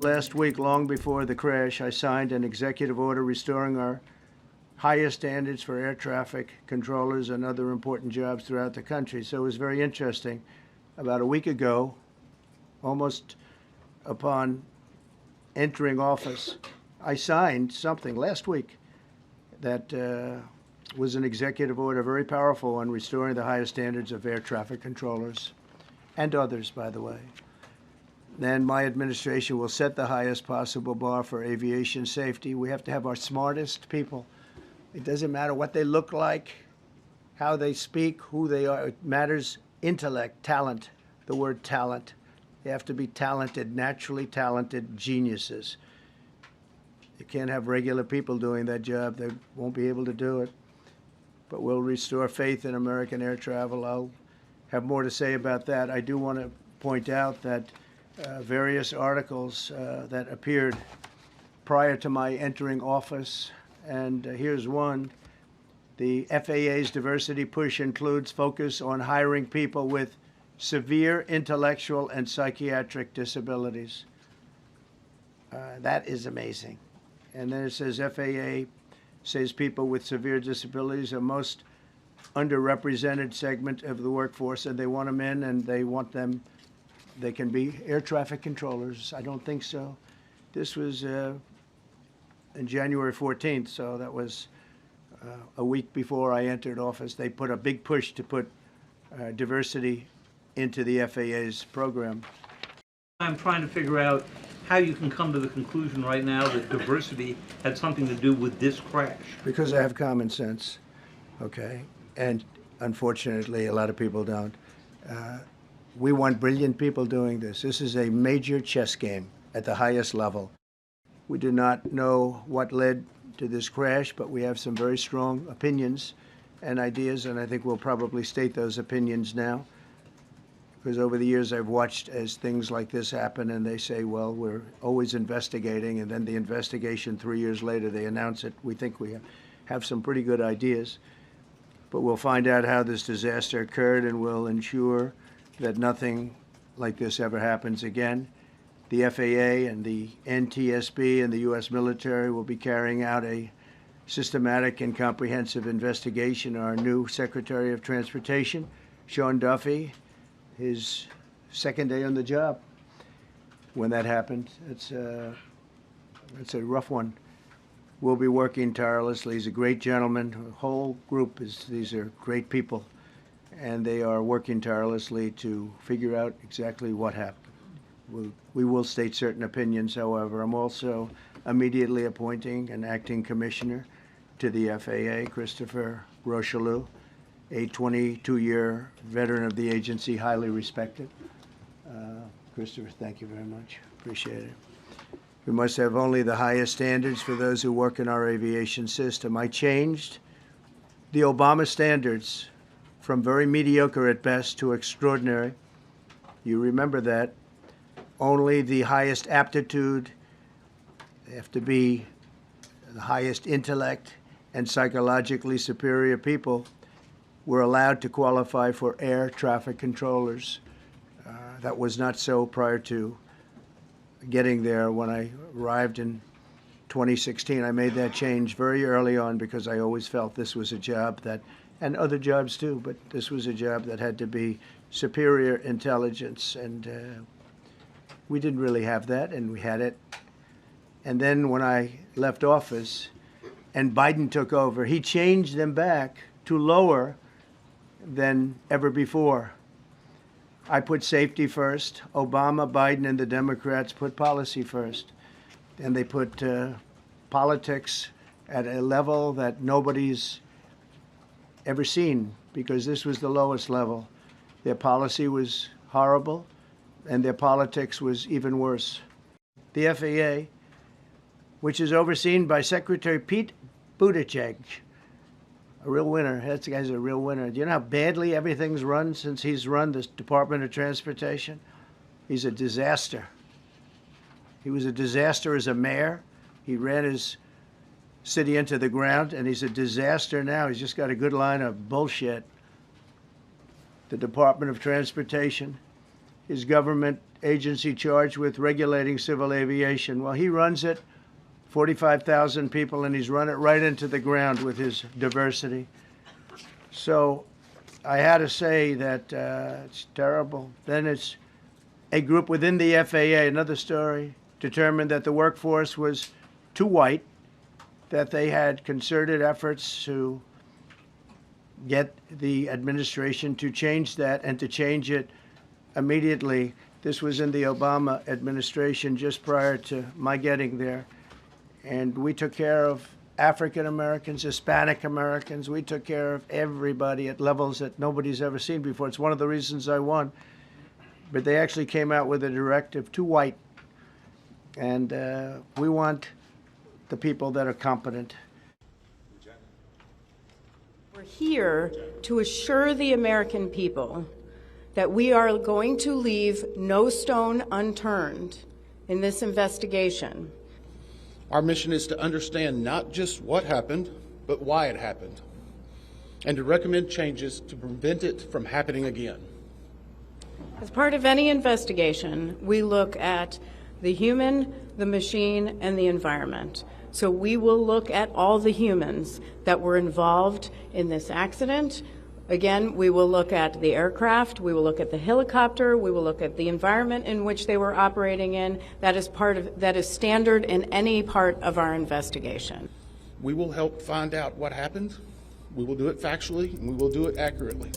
Last week, long before the crash, I signed an executive order restoring our highest standards for air traffic controllers and other important jobs throughout the country. So it was very interesting. About a week ago, almost upon entering office, I signed something last week that was an executive order, very powerful, on restoring the highest standards of air traffic controllers and others, by the way. Then my administration will set the highest possible bar for aviation safety. We have to have our smartest people. It doesn't matter what they look like, how they speak, who they are. It matters intellect, talent, the word talent. They have to be talented, naturally talented geniuses. You can't have regular people doing that job. They won't be able to do it. But we'll restore faith in American air travel. I'll have more to say about that. I do want to point out that various articles that appeared prior to my entering office, and here's one. The FAA's diversity push includes focus on hiring people with severe intellectual and psychiatric disabilities. That is amazing. And then it says FAA says people with severe disabilities are most underrepresented segment of the workforce, and they want them in, and they want them. They can be air traffic controllers. I don't think so. This was in January 14th, so that was a week before I entered office. They put a big push to put diversity into the FAA's program. I'm trying to figure out how you can come to the conclusion right now that diversity had something to do with this crash. Because I have common sense, okay? And unfortunately, a lot of people don't. We want brilliant people doing this. This is a major chess game at the highest level. We do not know what led to this crash, but we have some very strong opinions and ideas, and I think we'll probably state those opinions now. Because over the years I've watched as things like this happen, and they say, well, we're always investigating, and then the investigation 3 years later, they announce it. We think we have some pretty good ideas, but we'll find out how this disaster occurred, and we'll ensure that nothing like this ever happens again. The FAA and the NTSB and the U.S. military will be carrying out a systematic and comprehensive investigation. Our new Secretary of Transportation, Sean Duffy, his second day on the job when that happened. It's a rough one. We'll be working tirelessly. He's a great gentleman. The whole group these are great people, and they are working tirelessly to figure out exactly what happened. We will state certain opinions, however. I'm also immediately appointing an acting commissioner to the FAA, Christopher Rocheleau, a 22-year veteran of the agency, highly respected. Christopher, thank you very much. Appreciate it. We must have only the highest standards for those who work in our aviation system. I changed the Obama standards from very mediocre at best to extraordinary. You remember that. Only the highest aptitude, they have to be the highest intellect and psychologically superior people were allowed to qualify for air traffic controllers. That was not so prior to getting there. When I arrived in 2016, I made that change very early on because I always felt this was a job that, and other jobs too, but this was a job that had to be superior intelligence, and we didn't really have that, and we had it. And then when I left office and Biden took over, he changed them back to lower than ever before. I put safety first. Obama, Biden, and the Democrats put policy first. And they put politics at a level that nobody's ever seen, because this was the lowest level. Their policy was horrible, and their politics was even worse. The FAA, which is overseen by Secretary Pete Buttigieg, a real winner. That guy's a real winner. Do you know how badly everything's run since he's run this Department of Transportation? He's a disaster. He was a disaster as a mayor. He ran his city into the ground, and he's a disaster now. He's just got a good line of bullshit. The Department of Transportation his government agency charged with regulating civil aviation. Well, he runs it, 45,000 people, and he's run it right into the ground with his diversity. So I had to say that it's terrible. Then it's a group within the FAA, another story, determined that the workforce was too white, that they had concerted efforts to get the administration to change that and to change it immediately. This was in the Obama administration just prior to my getting there. And we took care of African Americans, Hispanic Americans. We took care of everybody at levels that nobody's ever seen before. It's one of the reasons I won. But they actually came out with a directive, too white. And we want the people that are competent. We're here to assure the American people that we are going to leave no stone unturned in this investigation. Our mission is to understand not just what happened, but why it happened, and to recommend changes to prevent it from happening again. As part of any investigation, we look at the human, the machine, and the environment. So we will look at all the humans that were involved in this accident. Again, we will look at the aircraft, we will look at the helicopter, we will look at the environment in which they were operating in. That is standard in any part of our investigation. We will help find out what happened. We will do it factually, and we will do it accurately.